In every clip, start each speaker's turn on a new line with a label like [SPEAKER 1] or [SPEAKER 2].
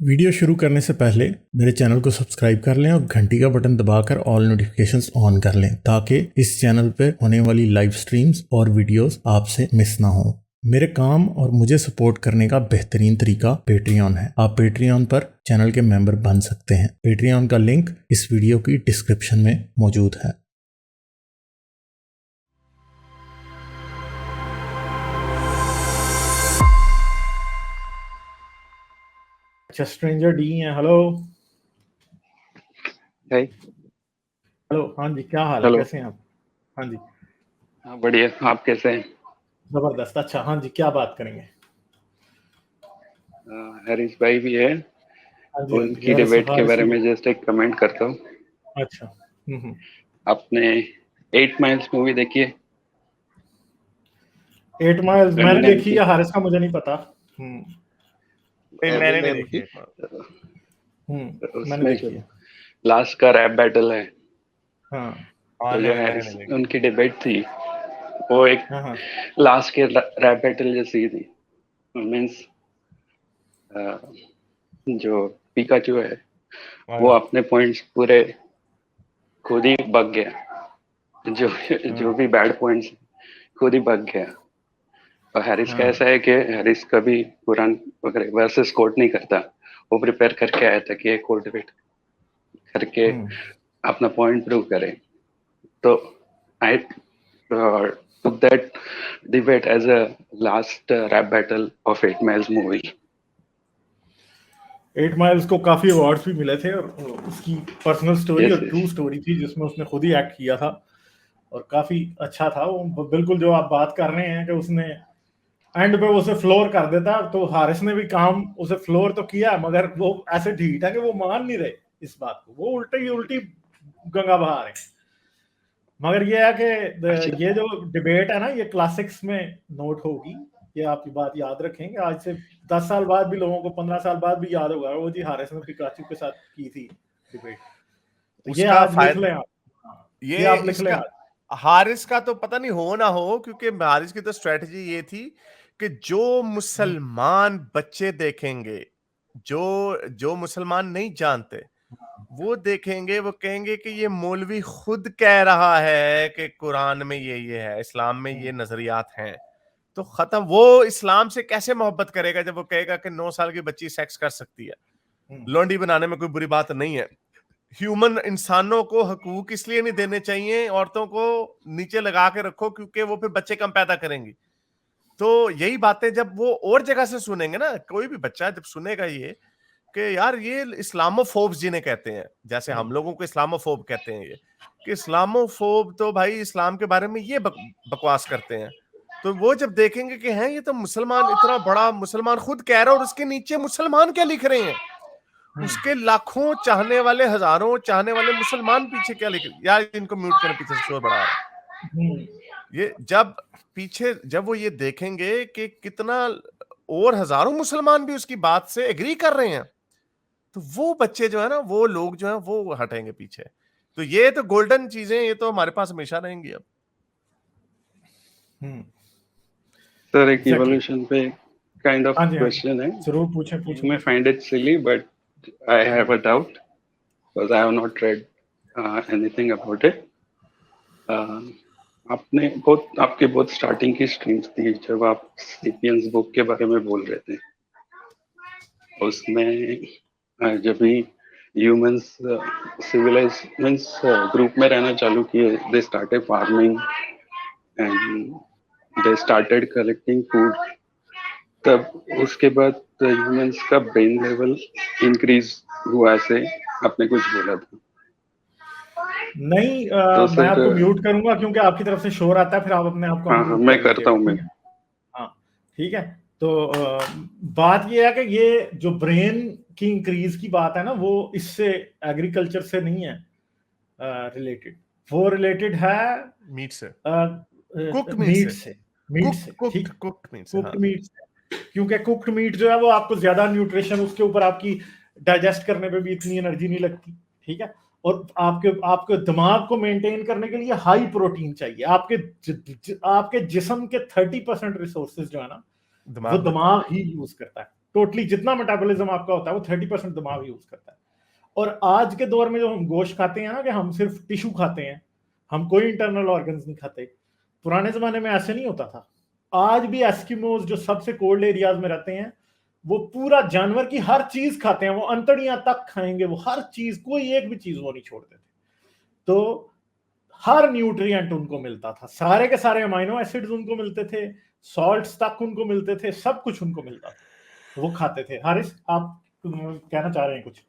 [SPEAKER 1] Video शुरू करने से पहले मेरे चैनल को सब्सक्राइब कर लें और घंटी का बटन दबाकर ऑल नोटिफिकेशंस ऑन कर लें ताकि इस चैनल पर होने वाली लाइव स्ट्रीम्स और वीडियोस आपसे मिस ना हो। मेरे काम और मुझे सपोर्ट करने का बेहतरीन तरीका पेट्रियन है। आप पेट्रियन पर चैनल के मेंबर बन सकते हैं। पेट्रियन का लिंक इस वीडियो की डिस्क्रिप्शन में मौजूद है। अच्छा, स्ट्रेंजर डी है। Hello hello. हाँ जी, क्या हाल है, कैसे हैं आप? हाँ जी,
[SPEAKER 2] हाँ बढ़िया। आप कैसे हैं?
[SPEAKER 1] जबरदस्त। अच्छा, हाँ जी, क्या बात करेंगे?
[SPEAKER 2] हरीश भाई भी है।
[SPEAKER 1] हाँ जी, हाँ जी,
[SPEAKER 2] उनकी डिबेट के बारे में जस्ट एक कमेंट करता हूँ।
[SPEAKER 1] अच्छा।
[SPEAKER 2] आपने 8 माइल्स मूवी देखी है?
[SPEAKER 1] 8 माइल्स मैंने
[SPEAKER 2] एमिनेम
[SPEAKER 1] देखी
[SPEAKER 2] की?
[SPEAKER 1] है, हारिस का मुझे नहीं पता।
[SPEAKER 3] मैंने नहीं देखी।
[SPEAKER 1] मैंने
[SPEAKER 2] उसमें जो
[SPEAKER 1] देखी है।
[SPEAKER 2] लास्ट का रैप बैटल है,
[SPEAKER 1] हाँ
[SPEAKER 2] तो जो
[SPEAKER 3] मैंने
[SPEAKER 2] हैरिस
[SPEAKER 3] नहीं देखी।
[SPEAKER 2] उनकी डिबेट थी वो एक
[SPEAKER 1] हाँ
[SPEAKER 2] लास्ट के रैप बैटल जैसी थी। मीन्स जो पिकाचू है वो अपने पॉइंट्स पूरे खुद ही बग गया। जो भी बैड पॉइंट्स खुद ही बग गया। और हैरिस का ऐसा है कि हैरिस कभी कुरान वगैरह वर्सेस कोट नहीं करता। वो प्रिपेयर करके आया था कि ये कोट डिबेट करके अपना पॉइंट प्रूव करे। तो आई took that debate as a last rap battle of 8 Miles movie.
[SPEAKER 1] 8 miles को काफी अवार्ड्स भी मिले थे और उसकी पर्सनल स्टोरी
[SPEAKER 2] Yes,
[SPEAKER 1] और
[SPEAKER 2] yes.
[SPEAKER 1] ट्रू स्टोरी थी जिसमें उसने खुद ही एक्ट किया था और काफी अच्छा था वो। बिल्कुल जो आप बात कर रहे हैं कि उसने एंड पे उसे फ्लोर कर देता, तो हारिस ने भी काम उसे फ्लोर तो किया, मगर वो ऐसे ढीठ है कि वो मान नहीं रहे इस बात को। वो उल्टी उल्टी गंगा बहा रहे। मगर ये है कि ये जो डिबेट है ना, ये क्लासिक्स में नोट होगी। ये आप ये बात याद रखेंगे, आज से 10 साल बाद भी लोगों को, 15 साल बाद भी याद होगा वो जी हारिस ने पिकाचू के साथ की थी डिबेट। तो ये आज लिख लें आप। ये आप लिख लें आज।
[SPEAKER 3] हारिस का तो पता नहीं हो ना हो, क्योंकि हारिस की तो स्ट्रेटजी ये थी कि जो मुसलमान बच्चे देखेंगे, जो मुसलमान नहीं जानते वो देखेंगे, वो कहेंगे कि ये मौलवी खुद कह रहा है कि कुरान में ये है, इस्लाम में ये नजरियात हैं, तो खत्म। वो इस्लाम से कैसे मोहब्बत करेगा जब वो कहेगा कि 9 साल की बच्ची सेक्स कर सकती है। लौंडी बनाने में कोई बुरी बात नहीं है। ह्यूमन इंसानों को हकूक इसलिए नहीं देने चाहिए, औरतों को नीचे लगा के रखो क्योंकि वो फिर बच्चे कम पैदा करेंगी। तो यही बातें जब वो और जगह से सुनेंगे ना, कोई भी बच्चा जब सुनेगा ये कि यार ये इस्लामोफोब्स जिन्हें कहते हैं, जैसे हम लोगों को इस्लामोफोब कहते हैं, ये कि इस्लामोफोब तो भाई इस्लाम के बारे में ये बकवास करते हैं। तो वो जब देखेंगे कि हैं ये तो मुसलमान, इतना बड़ा मुसलमान खुद कह रहा है और उसके नीचे मुसलमान क्या लिख रहे हैं, उसके लाखों चाहने वाले, हजारों चाहने वाले मुसलमान पीछे क्या लिख रहे। यार इनको म्यूट करें, पीछे से शोर बढ़ा रहा है। ये जब वो ये देखेंगे कि कितना और हजारों मुसलमान भी उसकी बात से एग्री कर रहे हैं, तो वो बच्चे जो है ना, वो लोग जो है वो हटेंगे पीछे। तो ये तो गोल्डन चीजें, ये तो हमारे पास हमेशा रहेंगी अब।
[SPEAKER 2] सर एक इवोल्यूशन पे काइंड ऑफ क्वेश्चन है।
[SPEAKER 1] जरूर पूछें।
[SPEAKER 2] You may find it silly, but I have a doubt because I have not read anything about it. आपकी बहुत स्टार्टिंग की स्ट्रीम्स थी जब आप सेपियंस बुक के बारे में बोल रहे थे। उसमें जब भी ह्यूमंस सिविलाइज मीन्स ग्रुप में रहना चालू किए, they started farming and they started collecting food. तब उसके बाद ह्यूमंस का ब्रेन लेवल इंक्रीज हुआ, ऐसे आपने कुछ बोला था।
[SPEAKER 1] नहीं,
[SPEAKER 2] तो
[SPEAKER 1] मैं आपको म्यूट करूंगा क्योंकि आपकी तरफ से शोर आता है, फिर आप अपने आप को
[SPEAKER 2] हाँ,
[SPEAKER 1] म्यूट
[SPEAKER 2] मैं
[SPEAKER 1] कर
[SPEAKER 2] करता हूँ। मैं
[SPEAKER 1] हाँ ठीक है। तो बात ये है कि ये जो ब्रेन की इंक्रीज की बात है ना, वो इससे एग्रीकल्चर से नहीं है रिलेटेड। वो रिलेटेड है
[SPEAKER 3] मीट से,
[SPEAKER 1] कुक्ड मीट से। कुक्ड मीट से, क्योंकि कुक्ड मीट जो है वो आपको ज्यादा न्यूट्रिशन, उसके ऊपर आपकी डाइजेस्ट करने पे भी इतनी एनर्जी नहीं लगती। ठीक है। और आपके दिमाग को मेंटेन करने के लिए हाई प्रोटीन चाहिए। आपके जिस्म के 30% रिसोर्सेज जो है ना, वो दिमाग ही यूज करता है। टोटली जितना मेटाबॉलिज्म आपका होता है वो 30% दिमाग यूज करता है। और आज के दौर में जो हम गोश्त खाते हैं ना, कि हम सिर्फ टिश्यू खाते हैं, हम कोई इंटरनल ऑर्गन्स नहीं खाते। पुराने जमाने में ऐसे नहीं होता था। आज भी एस्किमोज जो सबसे कोल्ड एरियाज में रहते हैं, वो पूरा जानवर की हर चीज खाते हैं, वो अंतड़ियां तक खाएंगे, वो हर चीज, कोई एक भी चीज वो नहीं छोड़ते थे। तो हर न्यूट्रिएंट उनको मिलता था, सारे के सारे अमाइनो एसिड्स उनको मिलते थे, सॉल्ट्स तक उनको मिलते थे, सब कुछ उनको मिलता था, वो खाते थे। हारिस, आप कहना चाह रहे हैं कुछ?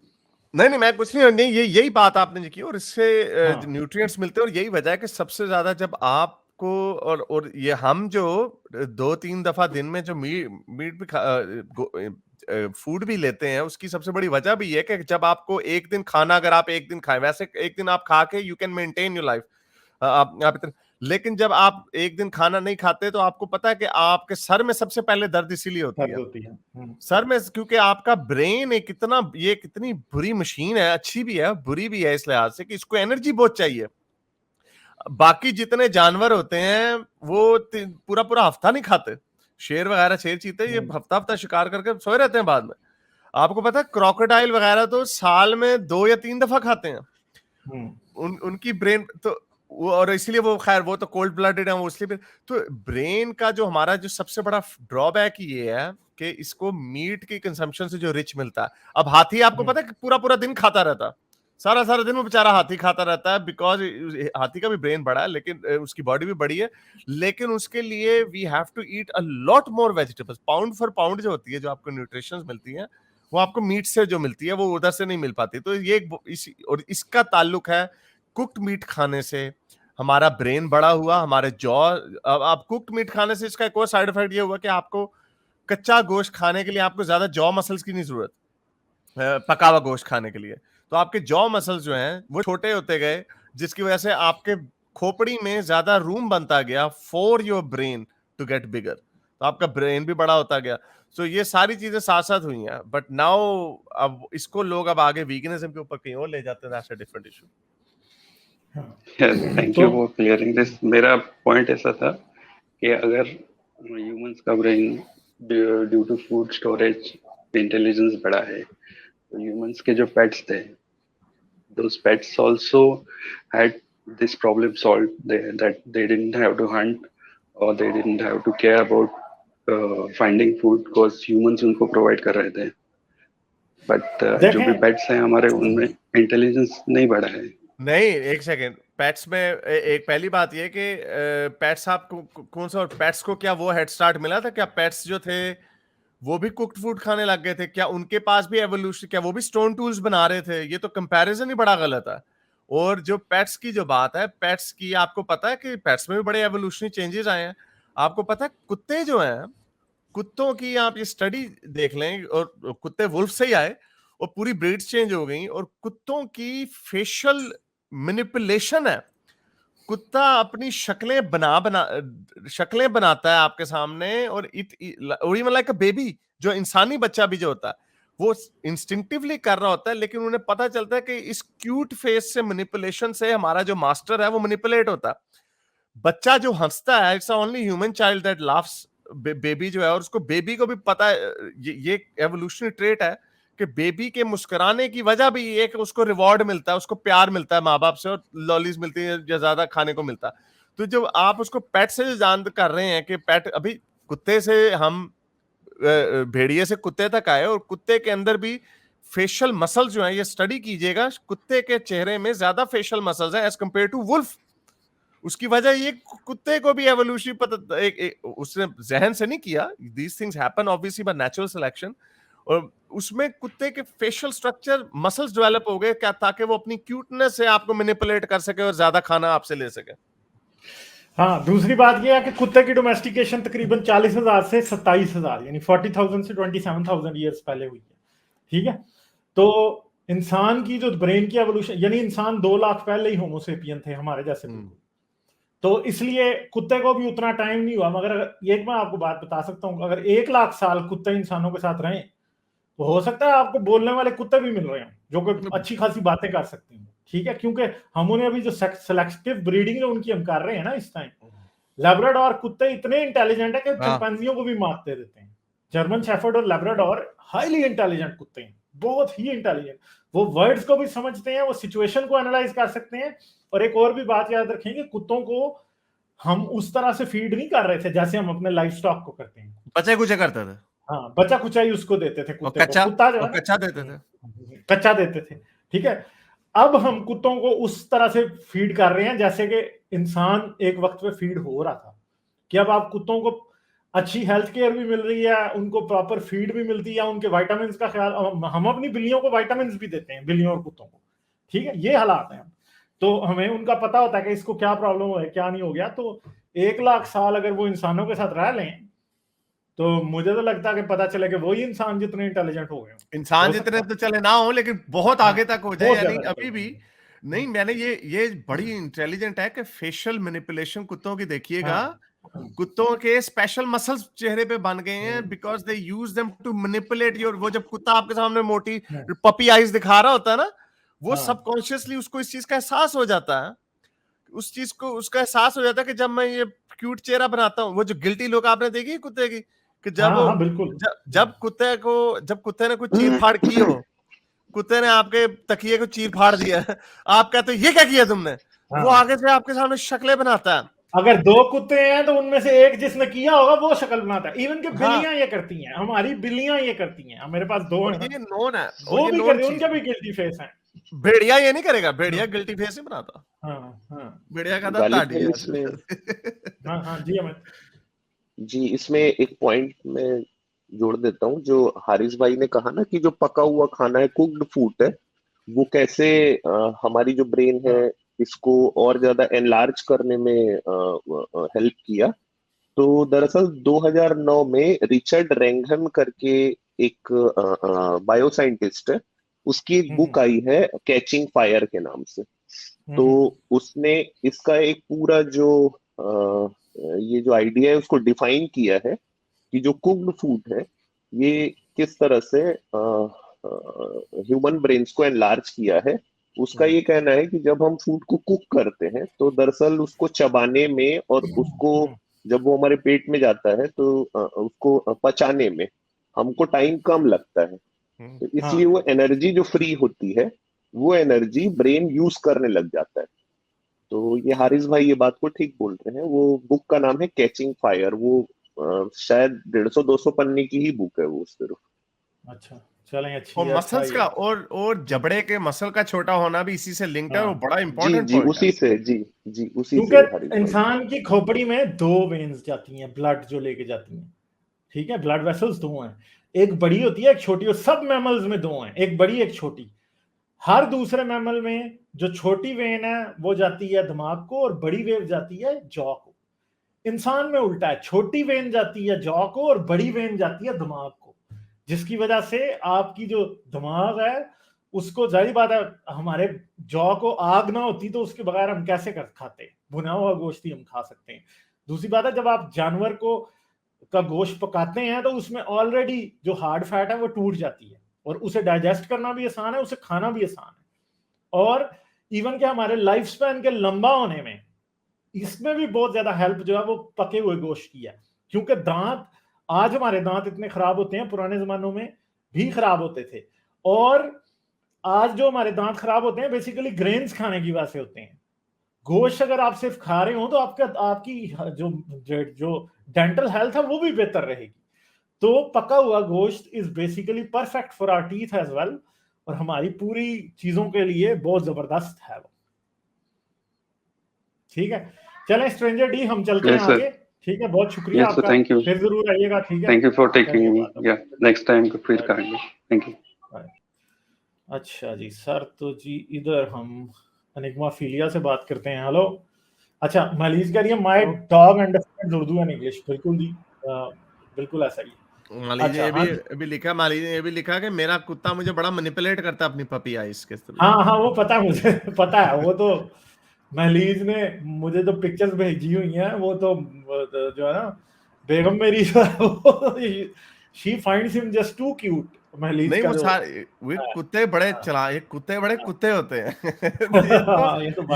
[SPEAKER 3] नहीं, मैं कुछ नहीं, यही बात आपने जो की, और इससे
[SPEAKER 1] हाँ।
[SPEAKER 3] न्यूट्रिएंट्स मिलते हैं। और यही वजह है कि सबसे ज्यादा जब आपको और ये हम जो 2-3 दफा दिन में जो मीट भी फूड भी लेते हैं, उसकी सबसे बड़ी वजह भी है कि जब आपको एक दिन खाना, अगर आप एक दिन खाएं, वैसे एक दिन आप खा के you can maintain your life, आप इतना, लेकिन जब आप एक दिन खाना नहीं खाते तो आपको पता है कि आपके सर में सबसे पहले दर्द इसीलिए होती है। सर में, क्योंकि आपका ब्रेन एक कितनी बुरी मशीन है, अच्छी भी है बुरी भी है इस लिहाज से कि इसको एनर्जी बहुत चाहिए। बाकी जितने जानवर होते हैं वो पूरा पूरा हफ्ता नहीं खाते, शेर वगैरह, शेर चीते, ये हफ्ता शिकार करके सोए रहते हैं बाद में। आपको पता है क्रोकोडाइल वगैरह तो साल में 2 या 3 दफा खाते हैं। उनकी ब्रेन तो और इसलिए वो, खैर वो तो कोल्ड ब्लडेड है, वो इसलिए। तो ब्रेन का जो हमारा जो सबसे बड़ा ड्रॉबैक ये है कि इसको मीट की कंजम्पशन से जो रिच मिलता है। अब हाथी, आपको पता है कि पूरा पूरा दिन खाता रहता है, सारा दिन वो बेचारा हाथी खाता रहता है, बिकॉज हाथी का भी ब्रेन बड़ा है, लेकिन उसकी बॉडी भी बड़ी है, लेकिन उसके लिए we have to eat a lot more vegetables. Pound for pound जो होती है, जो आपको न्यूट्रिशंस मिलती है, वो आपको मीट से जो मिलती है वो उधर से नहीं मिल पाती। तो ये और इसका ताल्लुक है कुक्ड मीट खाने से। हमारा ब्रेन बड़ा हुआ, हमारे जॉ, अब कुक्ड मीट खाने से इसका एक और साइड इफेक्ट ये हुआ कि आपको कच्चा गोश्त खाने के लिए आपको ज्यादा जॉ मसल्स की नहीं जरूरत, पका हुआ गोश्त खाने के लिए। तो आपके जॉ मसल्स जो हैं वो छोटे होते गए, जिसकी वजह से आपके खोपड़ी में ज्यादा रूम बनता गया for your brain to get bigger, तो आपका ब्रेन भी बड़ा होता गया। सो ये सारी चीजें साथ साथ हुई हैं, बट नाउ अब इसको लोग अब आगे वीगनिज्म के ऊपर कहीं और ले जाते हैं, that's a different issue.
[SPEAKER 2] Thank you for clearing this. मेरा पॉइंट ऐसा था कि अगर ह्यूमंस का brain due to food storage intelligence बड़ा है, तो ह्यूमंस के जो पेट्स थे, those pets also had this problem solved, that they didn't have to hunt or they didn't have to care about finding food because humans उनको provide कर रहे थे। बट जो भी पेट्स हैं हमारे, उनमें इंटेलिजेंस नहीं बढ़ा है।
[SPEAKER 3] नहीं, एक सेकेंड, पेट्स में एक पहली बात ये कि पेट्स आपको कौन सा, और पेट्स को क्या वो हेड स्टार्ट मिला था? क्या पेट्स जो थे वो भी कुक्ड फूड खाने लग गए थे? क्या उनके पास भी एवोल्यूशन, क्या वो भी स्टोन टूल्स बना रहे थे? ये तो कंपैरिजन ही बड़ा गलत है। और जो पेट्स की जो बात है, पेट्स की आपको पता है कि पेट्स में भी बड़े एवोल्यूशनरी चेंजेस आए हैं। आपको पता है कुत्ते जो हैं, कुत्तों की आप ये स्टडी देख लें, और कुत्ते वुल्फ से ही आए और पूरी ब्रीड्स चेंज हो गई, और कुत्तों की फेशियल मैनिपुलेशन है। कुत्ता अपनी शक्लें बनाता है आपके सामने, और इवन लाइक अ बेबी, जो इंसानी बच्चा भी जो होता है वो इंस्टिंक्टिवली कर रहा होता है, लेकिन उन्हें पता चलता है कि इस क्यूट फेस से, मैनिपुलेशन से हमारा जो मास्टर है वो मैनिपुलेट होता है। बच्चा जो हंसता है, it's only human child that laughs, baby जो है, और उसको, बेबी को भी पता है, ये एवोल्यूशनरी ट्रेट है कि बेबी के मुस्कुराने की वजह भी एक उसको रिवॉर्ड मिलता है, उसको प्यार मिलता है माँ बाप से, और लॉलीज मिलती है या ज्यादा खाने को मिलता है। तो जब आप उसको पेट से जान कर रहे हैं कि पेट, अभी कुत्ते से हम भेड़िए से कुत्ते तक आए, और कुत्ते के अंदर भी फेशियल मसल जो है, ये स्टडी कीजिएगा, कुत्ते के चेहरे में ज्यादा फेशियल मसल्स हैं एज कंपेयर टू वुल्फ। उसकी वजह ये, कुत्ते को भी एवोल्यूशनरी पता, उसने जहन से नहीं किया, these things happen obviously by natural selection, और उसमें कुत्ते के फेशियल स्ट्रक्चर, मसल्स डेवलप हो गए, क्या, ताकि वो अपनी क्यूटनेस से आपको मैनिपुलेट कर सके और ज्यादा खाना आपसे ले सके।
[SPEAKER 1] हाँ, दूसरी बात यह है कि कुत्ते की डोमेस्टिकेशन तकरीबन 40,000 से 27,000, यानी 40,000 से 27,000 ईयर्स पहले हुई है। ठीक है, तो इंसान की जो ब्रेन की एवोल्यूशन, यानी इंसान 2 लाख पहले ही होमोसेपियन थे हमारे जैसे, तो इसलिए कुत्ते को भी उतना टाइम नहीं हुआ। मगर एक मैं आपको बात बता सकता हूँ, अगर 1 लाख साल कुत्ते इंसानों के साथ रहें, तो हो सकता है आपको बोलने वाले कुत्ते भी मिल रहे हैं जो कि अच्छी खासी बातें कर सकते हैं। ठीक है, क्योंकि हम उन्हें अभी जो सेलेक्टिव ब्रीडिंग है उनकी हम कर रहे हैं ना इस टाइम, लैब्राडोर कुत्ते इतने इंटेलिजेंट है कि चिंपैंजियों को भी मात दे देते हैं। जर्मन शेफर्ड और लैब्राडोर हाईली इंटेलिजेंट कुत्ते हैं, बहुत ही इंटेलिजेंट। वो वर्ड्स को भी समझते हैं, वो सिचुएशन को एनालाइज कर सकते हैं। और एक और भी बात याद रखें कि कुत्तों को हम उस तरह से फीड नहीं कर रहे थे जैसे हम अपने लाइफ स्टॉक को करते हैं।
[SPEAKER 3] बच्चे कुछ करते थे,
[SPEAKER 1] हाँ, बच्चा कुचाई उसको देते थे कुत्ते को, कुत्ता जो है ना,
[SPEAKER 3] कच्चा देते थे,
[SPEAKER 1] कच्चा देते थे। ठीक है, अब हम कुत्तों को उस तरह से फीड कर रहे हैं जैसे कि इंसान एक वक्त पे फीड हो रहा था, कि अब आप कुत्तों को अच्छी हेल्थ केयर भी मिल रही है, उनको प्रॉपर फीड भी मिलती है, उनके विटामिन का ख्याल, हम अपनी बिल्लियों को विटामिन भी देते हैं, बिल्लियों और कुत्तों को। ठीक है, ये हालात हैं। तो हमें उनका पता होता है कि इसको क्या प्रॉब्लम हो है, क्या नहीं हो गया। तो 1,00,000 साल अगर वो इंसानों के साथ रह लें तो मुझे तो लगता है कि पता चले कि वही इंसान जितने इंटेलिजेंट हो गए,
[SPEAKER 3] इंसान जितने तो चले ना हो, लेकिन बहुत आगे तक हो जाए। यानी अभी भी नहीं, मैंने ये बड़ी इंटेलिजेंट है कि फेशियल मैनिपुलेशन कुत्तों की देखिएगा, कुत्तों के स्पेशल मसल्स चेहरे पे बन गए हैं because they use them to manipulate your. वो जब कुत्ता आपके सामने मोटी पपी आईज दिखा रहा होता है ना, वो सबकॉन्शियसली उसको इस चीज का एहसास हो जाता है, उस चीज को उसका एहसास हो जाता है कि जब मैं ये क्यूट चेहरा बनाता हूँ, वो जो गिल्टी लुक आपने देखी कुत्ते की, कि जब कुत्ते ने कुछ चीर फाड़ की हो, कुत्ते ने आपके तकिए को चीर फाड़ दिया, आप कहते हो ये क्या किया तुमने, वो आगे से आपके सामने शक्लें बनाता है।
[SPEAKER 1] अगर 2 कुत्ते हैं तो उनमें से एक जिसने किया होगा वो शक्ल बनाता है। इवन के बिल्लियां ये करती हैं, हमारी बिल्लियां ये करती हैं, मेरे पास 2 हैं,
[SPEAKER 3] ये नोन है,
[SPEAKER 1] वो भी करती हैं, उनके भी गिल्टी फेस हैं।
[SPEAKER 3] भेड़िया ये नहीं करेगा, भेड़िया गिल्टी फेस नहीं बनाता। भेड़िया का दाढ़ी है
[SPEAKER 4] इसमें।
[SPEAKER 1] जी अमित
[SPEAKER 4] जी, इसमें एक पॉइंट मैं जोड़ देता हूँ, जो हारिस भाई ने कहा ना कि जो पका हुआ खाना है, कुक्ड फूड है, वो कैसे हमारी जो ब्रेन है इसको और ज्यादा एनलार्ज करने में हेल्प किया। तो दरअसल 2009 में रिचर्ड रेंघन करके एक बायो साइंटिस्ट है, उसकी एक बुक आई है कैचिंग फायर के नाम से। तो उसने इसका एक पूरा जो ये जो आइडिया है उसको डिफाइन किया है कि जो कुक्ड फूड है ये किस तरह से ह्यूमन ब्रेन्स को एनलार्ज किया है। उसका ये कहना है कि जब हम फूड को कुक करते हैं तो दरअसल उसको चबाने में और उसको जब वो हमारे पेट में जाता है तो उसको पचाने में हमको टाइम कम लगता है। तो इसलिए वो एनर्जी जो फ्री होती है वो एनर्जी ब्रेन यूज करने लग जाता है। तो ये हारिस भाई ये बात को ठीक बोल रहे हैं। वो बुक का नाम है कैचिंग फायर। वो शायद 150-200 पन्ने की ही बुक है वो सिर्फ।
[SPEAKER 1] अच्छा, चलें, अच्छी
[SPEAKER 3] और मसल्स का और जबड़े के मसल का छोटा होना भी इसी से लिंक्ड है। वो बड़ा इंपॉर्टेंट
[SPEAKER 4] जी उसी से जी उसी से।
[SPEAKER 1] क्योंकि इंसान की खोपड़ी में 2 वेन्स जाती हैं, ब्लड जो लेके जाती हैं। ठीक है, ब्लड वेसल्स 2 हैं, एक बड़ी होती है एक छोटी, और सब मैमल्स में 2 हैं, एक बड़ी एक छोटी। हर दूसरे मैमल में जो छोटी वेन है वो जाती है दिमाग को और बड़ी वेव जाती है जॉ को। इंसान में उल्टा है, छोटी वेन जाती है जॉ को और बड़ी वेन जाती है दिमाग को, जिसकी वजह से आपकी जो दिमाग है उसको, जाहिर बात है, हमारे जॉ को आग ना होती तो उसके बगैर हम कैसे खाते, भुना हुआ गोश्त ही हम खा सकते हैं। दूसरी बात है, जब आप जानवर को का गोश्त पकाते हैं तो उसमें ऑलरेडी जो हार्ड फैट है वो टूट जाती है और उसे डाइजेस्ट करना भी आसान है, उसे खाना भी आसान है। और इवन के हमारे लाइफ स्पैन के लंबा होने में इसमें भी बहुत ज्यादा हेल्प जो है वो पके हुए गोश्त की है। क्योंकि दांत, आज हमारे दांत इतने खराब होते हैं, पुराने जमानों में भी खराब होते थे, और आज जो हमारे दांत खराब होते हैं बेसिकली ग्रेन्स खाने की वजह से होते हैं। गोश्त अगर आप सिर्फ खा रहे हो तो आपकी जो डेंटल हेल्थ है वो भी बेहतर रहेगी। तो पका हुआ गोश्त is basically perfect for our teeth as well, और हमारी पूरी चीजों के लिए बहुत जबरदस्त है वो। ठीक है, चलें स्ट्रेंजर डी, हम चलते हैं आगे। ठीक है, बहुत शुक्रिया आपका,
[SPEAKER 2] थैंक यू,
[SPEAKER 1] फिर जरूर आइएगा। ठीक है,
[SPEAKER 2] thank you for taking me, या नेक्स्ट टाइम फिर करेंगे। Thank you.
[SPEAKER 1] अच्छा जी सर, तो जी इधर हम एनिग्मा फिलिया से बात करते हैं। हेलो, अच्छा, मलीज कह रही है my dog understands Urdu and English. बिल्कुल जी, बिल्कुल ऐसा ही।
[SPEAKER 3] माली ने भी लिखा, माली ने ये भी लिखा कि मेरा कुत्ता मुझे बड़ा मैनिपुलेट करता है अपनी पपी आइस के थ्रू।
[SPEAKER 1] हाँ, वो पता है, मुझे पता है। वो तो महलीज ने मुझे तो पिक्चर्स भेजी हुई हैं, वो तो जो है ना, बेगम मेरी जो है वो she finds him just too cute. महलीज
[SPEAKER 3] नहीं,
[SPEAKER 1] का
[SPEAKER 3] वो सारे कुत्ते बड़े चला, कुत्ते बड़े कुत्ते होते हैं।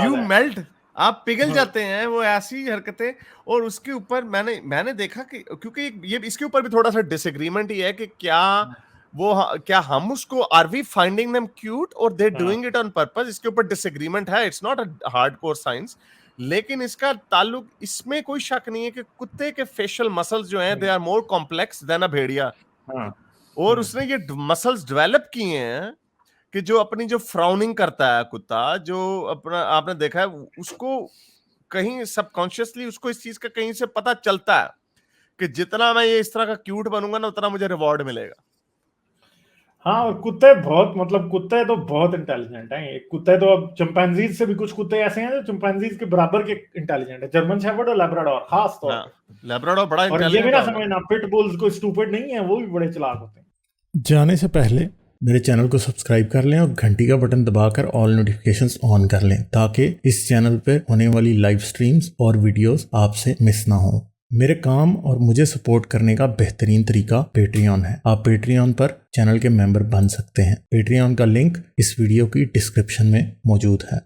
[SPEAKER 3] यू मेल्ट, आप पिघल जाते हैं, वो ऐसी हरकतें। और उसके ऊपर मैंने देखा कि क्योंकि ये इसके ऊपर भी थोड़ा सा डिसएग्रीमेंट ही है कि क्या हम उसको are we finding them cute और they doing it on purpose, इसके ऊपर डिसएग्रीमेंट है। It's not a hardcore science, लेकिन इसका ताल्लुक, इसमें कोई शक नहीं है कि कुत्ते के फेशियल मसल्स जो हैं they are more complex than a भेड़िया। और उसने ये मसल्स डेवलप किए हैं कि जो अपनी जो फ्राउनिंग करता है कुत्ता, जो अपना आपने देखा है, उसको कहीं सबकॉन्शियसली उसको इस चीज का कहीं से पता चलता है कि जितना मैं ये इस तरह का क्यूट बनूंगा ना, उतना मुझे रिवॉर्ड मिलेगा।
[SPEAKER 1] हाँ, और कुत्ते बहुत, मतलब कुत्ते तो बहुत इंटेलिजेंट हैं। ये कुत्ते तो अब चिंपैंजीज से भी, कुछ कुत्ते ऐसे हैं जो चिंपैंजीज के बराबर के इंटेलिजेंट है। जर्मन शेफर्ड और लैब्राडोर खास तौर पे।
[SPEAKER 3] लैब्राडोर बड़ा
[SPEAKER 1] और ये भी
[SPEAKER 3] इंटेलिजेंट
[SPEAKER 1] ना
[SPEAKER 3] है।
[SPEAKER 1] समझना पिटबुल्स को स्टूपिड नहीं है, वो भी बड़े चालाक होते हैं। जाने से पहले मेरे चैनल को सब्सक्राइब कर लें और घंटी का बटन दबाकर ऑल नोटिफिकेशंस ऑन कर लें, ताकि इस चैनल पर होने वाली लाइव स्ट्रीम्स और वीडियोस आपसे मिस ना हो। मेरे काम और मुझे सपोर्ट करने का बेहतरीन तरीका पेट्रियन है। आप पेट्रियन पर चैनल के मेंबर बन सकते हैं। पेट्रियन का लिंक इस वीडियो की डिस्क्रिप्शन में मौजूद है।